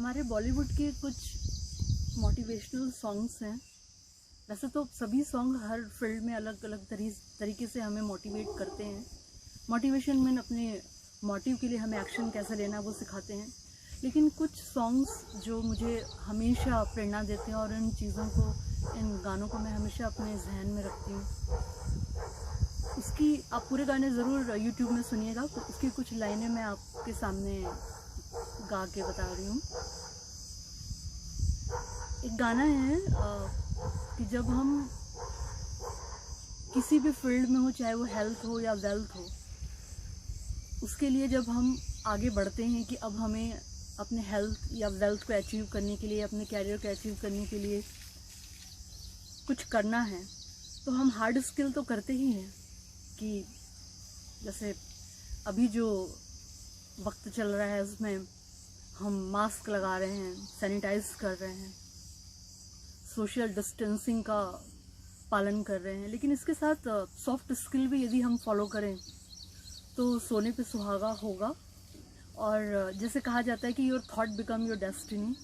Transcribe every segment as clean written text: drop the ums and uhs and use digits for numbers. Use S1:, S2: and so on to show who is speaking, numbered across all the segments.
S1: हमारे बॉलीवुड के कुछ मोटिवेशनल सॉन्ग्स हैं। वैसे तो सभी सॉन्ग हर फील्ड में अलग अलग तरीके से हमें मोटिवेट करते हैं। मोटिवेशन में अपने मोटिव के लिए हमें एक्शन कैसे लेना वो सिखाते हैं। लेकिन कुछ सॉन्ग्स जो मुझे हमेशा प्रेरणा देते हैं और इन चीज़ों को, इन गानों को मैं हमेशा अपने जहन में रखती हूँ। उसकी आप पूरे गाने ज़रूर यूट्यूब में सुनिएगा। उसकी कुछ लाइनें मैं आपके सामने गा के बता रही हूँ। एक गाना है कि जब हम किसी भी फील्ड में हो, चाहे वो हेल्थ हो या वेल्थ हो, उसके लिए जब हम आगे बढ़ते हैं कि अब हमें अपने हेल्थ या वेल्थ को अचीव करने के लिए, अपने कैरियर को अचीव करने के लिए कुछ करना है, तो हम हार्ड स्किल तो करते ही हैं। कि जैसे अभी जो वक्त चल रहा है उसमें हम मास्क लगा रहे हैं, सैनिटाइज कर रहे हैं, सोशल डिस्टेंसिंग का पालन कर रहे हैं। लेकिन इसके साथ सॉफ्ट स्किल भी यदि हम फॉलो करें तो सोने पे सुहागा होगा। और जैसे कहा जाता है कि your thought become your destiny,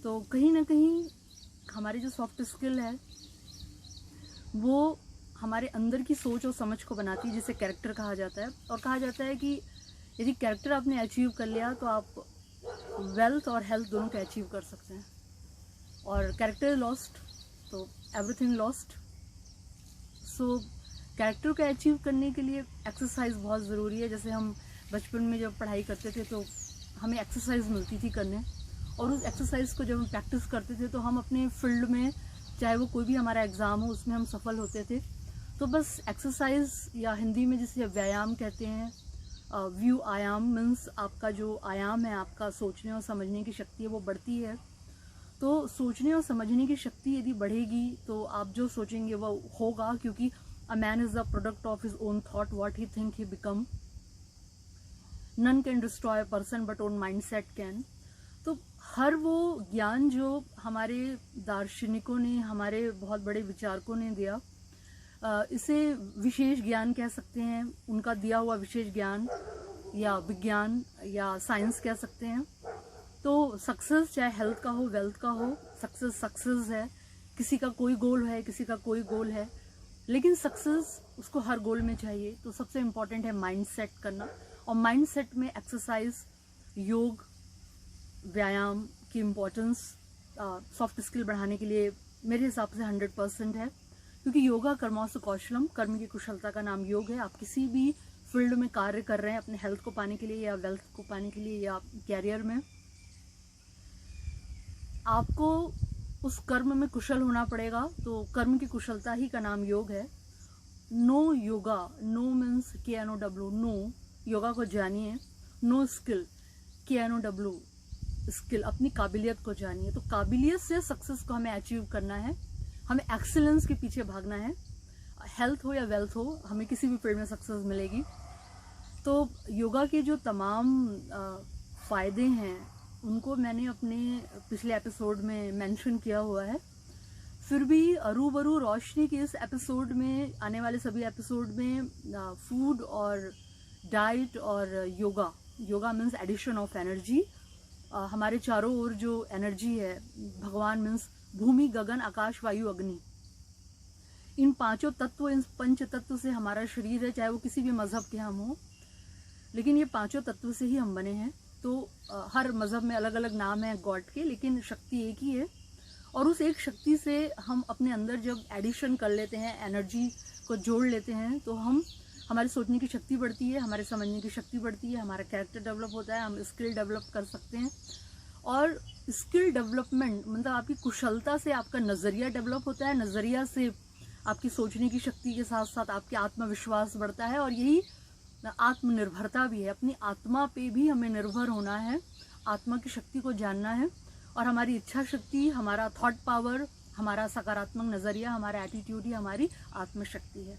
S1: तो कहीं ना कहीं हमारी जो सॉफ्ट स्किल है वो हमारे अंदर की सोच और समझ को बनाती है, जिसे कैरेक्टर कहा जाता है। और कहा जाता है कि यदि कैरेक्टर आपने अचीव कर लिया तो आप वेल्थ और हेल्थ दोनों को अचीव कर सकते हैं। और कैरेक्टर लॉस्ट तो एवरीथिंग लॉस्ट। सो कैरेक्टर को अचीव करने के लिए एक्सरसाइज बहुत ज़रूरी है। जैसे हम बचपन में जब पढ़ाई करते थे तो हमें एक्सरसाइज मिलती थी करने, और उस एक्सरसाइज को जब हम प्रैक्टिस करते थे तो हम अपने फील्ड में, चाहे वो कोई भी हमारा एग्ज़ाम हो, उसमें हम सफल होते थे। तो बस एक्सरसाइज, या हिंदी में जिसे व्यायाम कहते हैं, व्यू आयाम मीन्स आपका जो आयाम है, आपका सोचने और समझने की शक्ति है, वो बढ़ती है। तो सोचने और समझने की शक्ति यदि बढ़ेगी तो आप जो सोचेंगे वो होगा, क्योंकि a man is the product of his own thought, what he think he become. None can destroy a person but own mind set can. तो हर वो ज्ञान जो हमारे दार्शनिकों ने, हमारे बहुत बड़े विचारकों ने दिया, इसे विशेष ज्ञान कह सकते हैं। उनका दिया हुआ विशेष ज्ञान या विज्ञान या साइंस कह सकते हैं। तो सक्सेस चाहे हेल्थ का हो, वेल्थ का हो, सक्सेस है। किसी का कोई गोल है, किसी का कोई गोल है, लेकिन सक्सेस उसको हर गोल में चाहिए। तो सबसे इम्पॉर्टेंट है माइंड सेट करना। और माइंड सेट में एक्सरसाइज, योग, व्यायाम की इम्पोर्टेंस सॉफ्ट स्किल बढ़ाने के लिए मेरे हिसाब से 100% है। क्योंकि योगा कर्मोस्तु कौशलम, कर्म की कुशलता का नाम योग है। आप किसी भी फील्ड में कार्य कर रहे हैं अपने हेल्थ को पाने के लिए या वेल्थ को पाने के लिए या कैरियर में, आपको उस कर्म में कुशल होना पड़ेगा। तो कर्म की कुशलता ही का नाम योग है। No yoga, no means KNOW, no, yoga को जानिए। नो स्किल, KNOW, स्किल, अपनी काबिलियत को जानिए। तो काबिलियत से सक्सेस को हमें अचीव करना है, हमें एक्सीलेंस के पीछे भागना है। हेल्थ हो या वेल्थ हो, हमें किसी भी फील्ड में सक्सेस मिलेगी। तो योगा के जो तमाम फ़ायदे हैं उनको मैंने अपने पिछले एपिसोड में मेंशन किया हुआ है। फिर भी रूबरू रोशनी के इस एपिसोड में, आने वाले सभी एपिसोड में फूड और डाइट और yoga means addition of energy. हमारे चारों ओर जो एनर्जी है, भगवान मीन्स भूमि, गगन, आकाश, वायु, अग्नि, इन पांचों तत्व, इन पंच तत्व से हमारा शरीर है। चाहे वो किसी भी मजहब के हम हो, लेकिन ये पांचों तत्व से ही हम बने हैं। तो हर मजहब में अलग अलग नाम है गॉड के, लेकिन शक्ति एक ही है। और उस एक शक्ति से हम अपने अंदर जब एडिशन कर लेते हैं, एनर्जी को जोड़ लेते हैं, तो हमारी सोचने की शक्ति बढ़ती है, हमारे समझने की शक्ति बढ़ती है, हमारा कैरेक्टर डेवलप होता है, हम स्किल डेवलप कर सकते हैं। और स्किल डेवलपमेंट मतलब आपकी कुशलता से आपका नज़रिया डेवलप होता है, नज़रिया से आपकी सोचने की शक्ति के साथ साथ आपके आत्मविश्वास बढ़ता है। और यही आत्मनिर्भरता भी है। अपनी आत्मा पे भी हमें निर्भर होना है, आत्मा की शक्ति को जानना है। और हमारी इच्छा शक्ति, हमारा थॉट पावर, हमारा सकारात्मक नज़रिया, हमारा एटीट्यूड ही हमारी आत्मशक्ति है।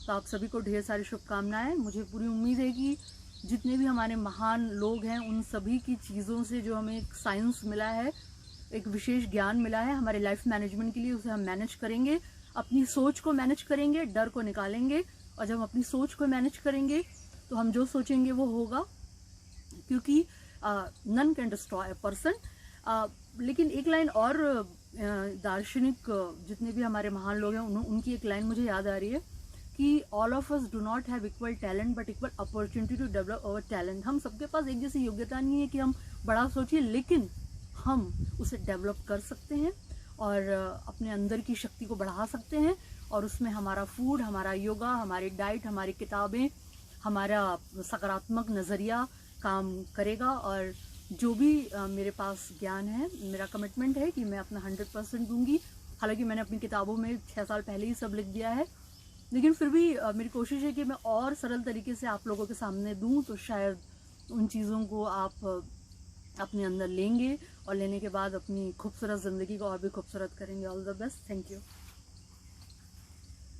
S1: तो आप सभी को ढेर सारी शुभकामनाएं। मुझे पूरी उम्मीद है कि जितने भी हमारे महान लोग हैं, उन सभी की चीज़ों से जो हमें एक साइंस मिला है, एक विशेष ज्ञान मिला है हमारे लाइफ मैनेजमेंट के लिए, उसे हम मैनेज करेंगे, अपनी सोच को मैनेज करेंगे, डर को निकालेंगे। और जब हम अपनी सोच को मैनेज करेंगे तो हम जो सोचेंगे वो होगा। क्योंकि none can destroy a person लेकिन एक लाइन और दार्शनिक जितने भी हमारे महान लोग हैं उनकी एक लाइन मुझे याद आ रही है कि all of us do not have equal talent but equal opportunity to develop our talent. हम सबके पास एक जैसी योग्यता नहीं है कि हम बड़ा सोचिए, लेकिन हम उसे डेवलप कर सकते हैं और अपने अंदर की शक्ति को बढ़ा सकते हैं। और उसमें हमारा फूड, हमारा योगा, हमारी डाइट, हमारी किताबें, हमारा सकारात्मक नज़रिया काम करेगा। और जो भी मेरे पास ज्ञान है, मेरा कमिटमेंट है कि मैं अपना 100% दूंगी। हालांकि मैंने अपनी किताबों में 6 साल पहले ही सब लिख दिया है, लेकिन फिर भी मेरी कोशिश है कि मैं और सरल तरीके से आप लोगों के सामने दूं, तो शायद उन चीज़ों को आप अपने अंदर लेंगे और लेने के बाद अपनी खूबसूरत ज़िंदगी को और भी खूबसूरत करेंगे। All the best, thank you.